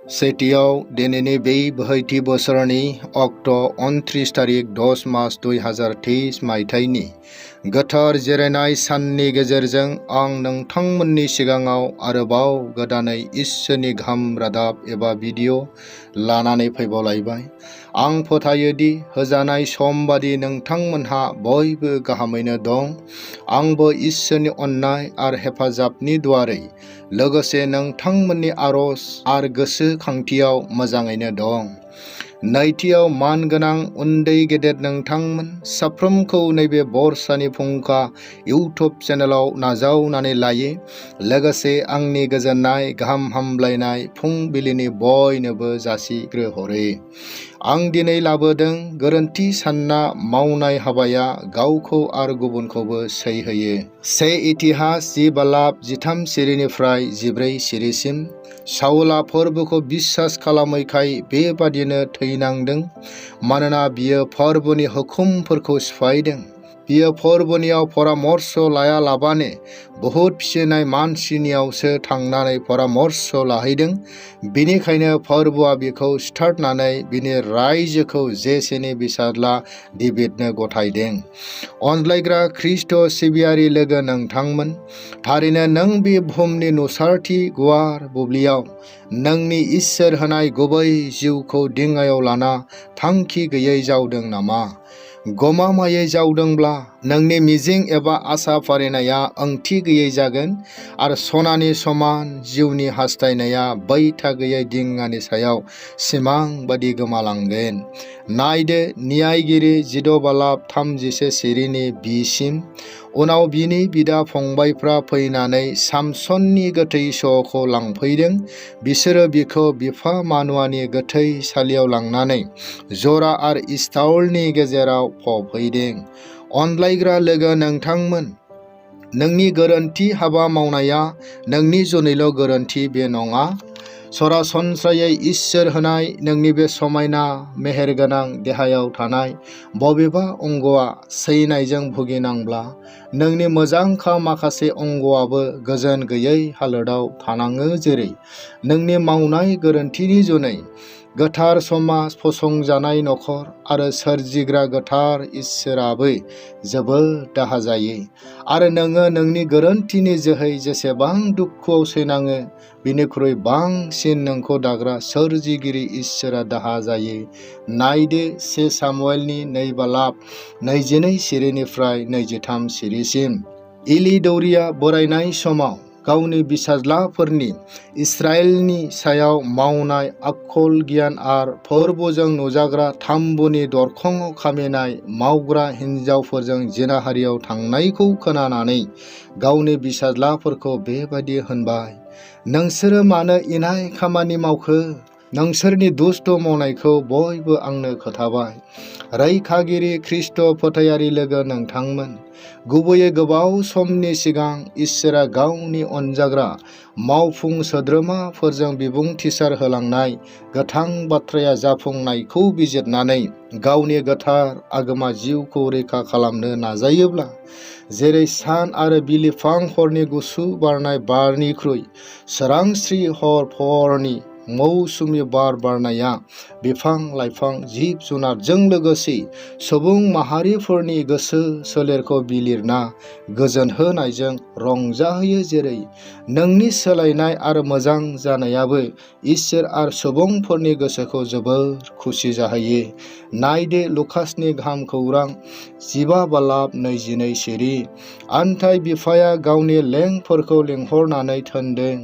सेथियाव दिनैनि बे बोहैथि बोसोरनि अक्ट' 29 तारिख 10 मास 2023 मायथाइनि गोथार जिरायनाय साननि गेजेरजों आं नोंथांमोननि सिगाङाव आरोबाव गोदानै इसोरनि गाहाम रादाब एबा भिडिअ लानानै फैबावलायबाय। आं फोथायोदि होजानाय सम बादि नोंथांमोनहा बयबो गाहामैनो दं। आंबो इसोरनि अननाय आरो हेफाजाबनि दुवारै लोगोसे नोंथांमोननि आरज आरो गोसोखांथियाव मोजाङैनो दं। नैथियाव मानगोनां उन्दै गेदेर नोंथांमोन साफ्रोमखौ नैबे बरसानि फुंखा इउटुब चेनेलाव नाजावनानै लायो। लोगोसे आंनि गोजोननाय गाहाम हामलायनाय फुंबिलिनि बयनोबो जासिग्रोहरो। आं दिनै लाबोदों गोरोन्थि सानना मावनाय हाबाया गावखौ आरो गुबुनखौबो सैहोयो। से इतिहास 10 बालाब 13 सिरिनिफ्राय 14 सिरिसिम। साउला फोरबोखौ बिसास खालामैखाय बेबादिनो थैनांदों, मानोना बियो फोरबोनि हुकुमफोरखौ सिफायदों। बियो फोरबोनियाव परामर्श लायालाबानो बहुद फिसिनाय मानसिनियावसो थांनानै परामर्श लाहैदों। बिनिखायनो फोरबोआ बिखौ सिथारनानै बिनि रायजोखौ जेसेनि बिसाज्ला डेभिडनो गथायदों। अनज्लायग्रा ख्रिस्ट' सिबियारि लोगो नोंथांमोन, थारैनो नों बे बुहुमनि नुसारथि गुवार बुब्लियाव नोंनि इसोर होनाय गुबै जिउखौ दिङायाव लाना थांखि गैयै जावदों नामा? गमामायै जावदोंब्ला नोंनि मिजिं एबा आसा फारिनाया ओंथि गैयै जागोन आरो सनानि समान जिउनि हास्थायनाया बैथा गैयै दिङानि सायाव सिमां बादि गोमालांगोन। नायदो न्यायगिरि 14 बालाब 31 सिरिनि 2 सिम। उनाव बिनि बिदा फंबायफ्रा फैनानै सामसननि गोथै सह'खौ लांफैदों। बिसोरो बिखौ बिफा मानुआनि गोथैसालियाव लांनानै जरा आरो इस्ताउलनि गेजेराव फबहैदों। अनज्लायग्रा लोगो नोंथांमोन, नोंनि गोरोन्थि हाबा मावनाया नोंनि जुनैल' गोरोन्थि बे नङा। सरासनस्रायै इसोर होनाय नोंनि बे समायना मेहेरगोनां देहायाव थानाय बबेबा अंगआ सैनायजों भुगिनांब्ला नोंनि मोजांखा माखासे अंगआबो गोजोन गैयै हालोदाव थानाङो। जेरै नोंनि मावनाय गोरोन्थिनि जुनै गोथार समाज, फसंजानाय नखर आरो सोरजिग्रा गोथार इसोराबो जोबोद दाहा जायो। आरो नोङो नोंनि गोरोन्थिनि जोहै जेसेबां दुखुआव सैनाङो बिनिख्रुइ बांसिन नोंखौ दाग्रा सोरजिगिरि इसोरा दाहा जायो। नायदो 1 सामुएलनि 2 बालाब 22 सिरिनिफ्राय 23 सिरिसिम। इलि दौरिया बोरायनाय समाव गावनि बिसाज्लाफोरनि इस्राएलनि सायाव मावनाय आखल गियान आरो फोरबोजों नुजाग्रा थाम्बुनि दरखङाव खामिनाय मावग्रा हिनजावफोरजों जिनाहारियाव थांनायखौ खोनानानै गावनि बिसाज्लाफोरखौ बेबादि होनबाय, नोंसोरो मानो इनाय खामानि मावखो? नोंसोरनि दुष्ट मावनायखौ बयबो आंनो खोथाबाय। रैखागिरि ख्रिस्ट' फोथायारि लोगो नोंथांमोन, गुबैयै गोबाव समनि सिगां इसोरा गावनि अनजाग्रा मावफुं सोद्रोमाफोरजों बिबुंथिसार होलांनाय गोथां बाथ्राया जाफुंनायखौ बिजिरनानै गावनि गोथार आगोमा जिउखौ रैखा खालामनो नाजायोब्ला, जेरै सान आरो बिलिफां हरनि गुसु बारनाय बारनिख्रुइ सोरांस्रि हरफोरनि मौसुमि बार बारनाया बिफां लाइफां जिब जुनारजों लोगोसे सुबुं माहारिफोरनि गोसो सोलेरखौ बिलिरना गोजोनहोनायजों रंजाहोयो, जेरै नोंनि सोलायनाय आरो मोजां जानायाबो इसोर आरो सुबुंफोरनि गोसोखौ जोबोर खुसि जाहोयो। नायदो लुकासनि गाहाम खौरां 15 बालाब 22 सिरि। आन्थाय बिफाया गावनि लेंफोरखौ लिंहरनानै थोनदों,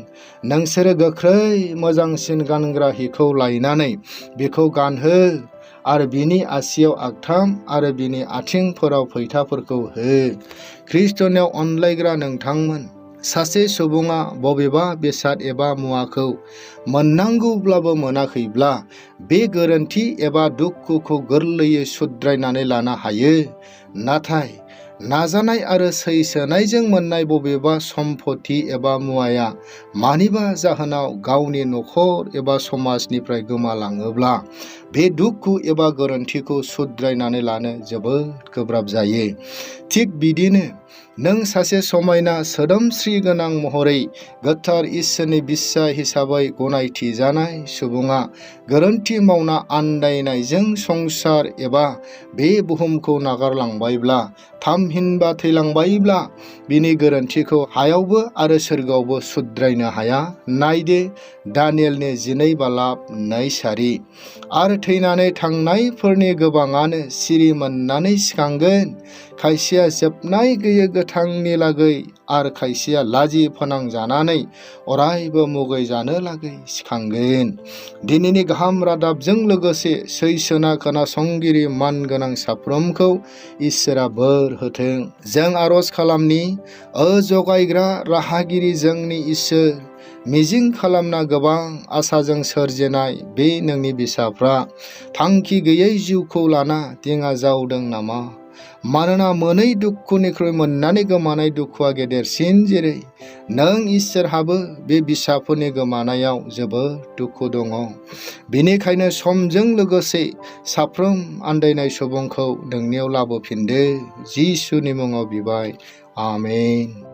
नोंसोरो गोख्रै मोजांसिन गानग्रा हिखौ लायनानै बिखौ गानहो आरो बिनि आसियाव आगथाम आरो बिनि आथिंफोराव फैथाफोरखौ हो। ख्रिस्ट'नियाव अनज्लायग्रा नोंथांमोन, सासे सुबुङा बबेबा बेसाद एबा मुवाखौ मोननांगौब्लाबो मोनाखैब्ला बे गोरोन्थि एबा दुखुखौ गोरलैयै सुद्रायनानै लानो हायो। नाथाय नाजानाय आरो सैसोनायजों मोननाय बबेबा सम्पति एबा मुवाया मानिबा जाहोनाव गावनि नखर एबा समाजनिफ्राय गोमालाङोब्ला बे दुखु एबा गोरोन्थिखौ सुद्रायनानै लानो जोबोद गोब्राब जायो। थिग बिदिनो नों सासे समायना सोदोमस्रि गोनां महरै गोथार इसोरनि बिसा हिसाबै गनायथि जानाय सुबुङा गोरोन्थि मावना आन्दायनायजों संसार एबा बे बुहुमखौ नागारलांबायब्ला थामहिनबा थैलांबायब्ला बिनि गोरोन्थिखौ हायावबो आरो सोरगोआवबो सुद्रायनो हाया। नायदो दानियेलनि 12 बालाब 2 सारि। आरो थैनानै थांनायफोरनि गोबाङानो सिरि मोननानै सिखांगोन, खायसेया जोबनाय गैयै गोथांनि लागै आरो खायसेया लाजि फोनांजानानै अरायबो मुगै जानो लागै सिखांगोन। दिनैनि गाहाम रादाबजों लोगोसे सैसोना खोनासंगिरि मानगोनां साफ्रोमखौ इसोरा बोर होथों। जों आरज खालामनि, जगायग्रा राहागिरि जोंनि इसोर, मिजिं खालामना गोबां आसाजों सोरजिनाय बे नोंनि बिसाफ्रा थांखि गैयै जिउखौ लाना दिङा जावदों नामा? मानोना मोनै दुखुनिख्रुइ मोननानै गोमानाय दुखुआ गेदेरसिन। जेरै नों इसोरहाबो बे बिसाफोरनि गोमानायाव जोबोद दुखु दङ। बेनिखायनो समजों लोगोसे साफ्रोम आन्दायनाय सुबुंखौ नोंनियाव लाबोफिनदो। जिसुनि मुङाव बिबाय, आमेन।